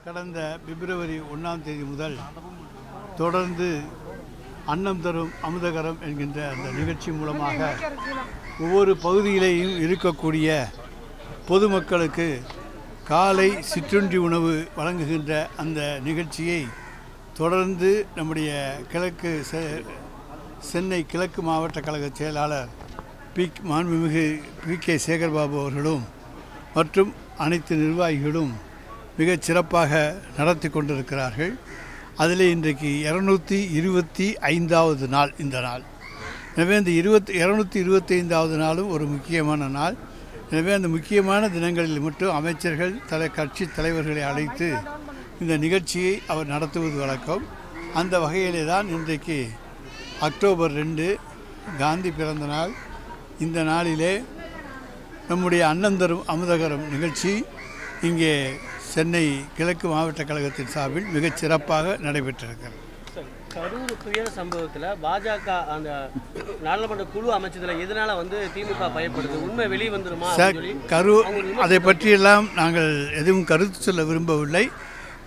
கடந்த பிப்ரவரி 1ஆம் தேதி முதல் தொடர்ந்து அன்னம் தரும் அமுதகரம் என்கின்ற அந்த நிகழ்ச்சி மூலமாக ஒவ்வொரு பகுதியிலேயும் இருக்கக்கூடிய பொதுமக்களுக்கு காலை சிற்றுண்டி உணவு வழங்குகின்ற அந்த நிகழ்ச்சியை தொடர்ந்து நம்முடைய சென்னை கிழக்கு மாவட்ட கழக செயலாளர் மாண்புமிகு பி.கே. சேகர்பாபு அவர்களும் மற்றும் அனைத்து நிர்வாகிகளும் மிகச் சிறப்பாக நடத்தி கொண்டிருக்கிறார்கள். அதில் இன்றைக்கு 225வது நாள் இந்த நாள். எனவே இந்த 225வது நாளும் ஒரு முக்கியமான நாள். எனவே அந்த முக்கியமான தினங்களில் மட்டும் அமைச்சர்கள் கட்சி தலைவர்களை அழைத்து இந்த நிகழ்ச்சியை அவர் நடத்துவது வழக்கம். அந்த வகையிலே தான் இன்றைக்கு அக்டோபர் 2 காந்தி பிறந்த நாள். இந்த நாளிலே நம்முடைய அன்னம் தரும் அமுதகரம் நிகழ்ச்சி இங்கே சென்னை கிழக்கு மாவட்ட கழகத்தின் சார்பில் மிகச் சிறப்பாக நடைபெற்றிருக்கிறது. கரூர் துயர சம்பவத்தில் பாஜக அந்த நாடாளுமன்ற குழு அமைச்சதில் எதனால திமுக பயப்படுது, உண்மை வெளியே வந்துருமா? கரூர் அதை பற்றியெல்லாம் நாங்கள் எதுவும் கருத்து சொல்ல விரும்பவில்லை.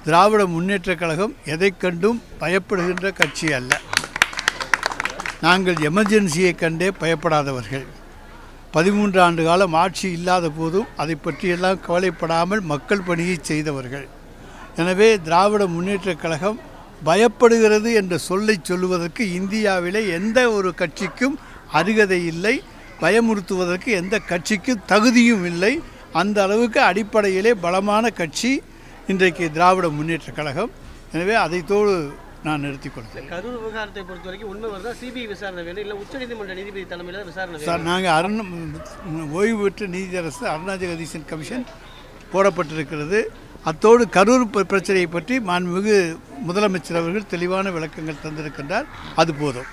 திராவிட முன்னேற்ற கழகம் எதை கண்டும் பயப்படுகின்ற கட்சி அல்ல. நாங்கள் எமர்ஜென்சியை கண்டே பயப்படாதவர்கள். 13 ஆண்டு காலம் ஆட்சி இல்லாத போதும் அதை பற்றியெல்லாம் கவலைப்படாமல் மக்கள் பணியை செய்தவர்கள். எனவே திராவிட முன்னேற்ற கழகம் பயப்படுகிறது என்ற சொல்லை சொல்லுவதற்கு இந்தியாவிலே எந்த ஒரு கட்சிக்கும் அருகதை இல்லை, பயமுறுத்துவதற்கு எந்த கட்சிக்கும் தகுதியும் இல்லை. அந்த அளவுக்கு அடிப்படையிலே பலமான கட்சி இன்றைக்கு திராவிட முன்னேற்ற கழகம். எனவே அதைத்தோடு நான் நிறுத்திக் கொள்கிறேன். கரூர் விவகாரத்தை பொறுத்த வரைக்கும் உண்மை வருதா, சிபிஐ விசாரணை வேணும் இல்லை உச்சநீதிமன்ற நீதிபதி தலைமையில் விசாரணை சார்? நாங்கள் ஓய்வு பெற்ற நீதியரசு அருணா ஜெகதீசன் கமிஷன் போடப்பட்டிருக்கிறது. அத்தோடு கரூர் பிரச்சனையை பற்றி மாண்புமிகு முதலமைச்சர் அவர்கள் தெளிவான விளக்கங்கள் தந்திருக்கின்றார். அது போதும்.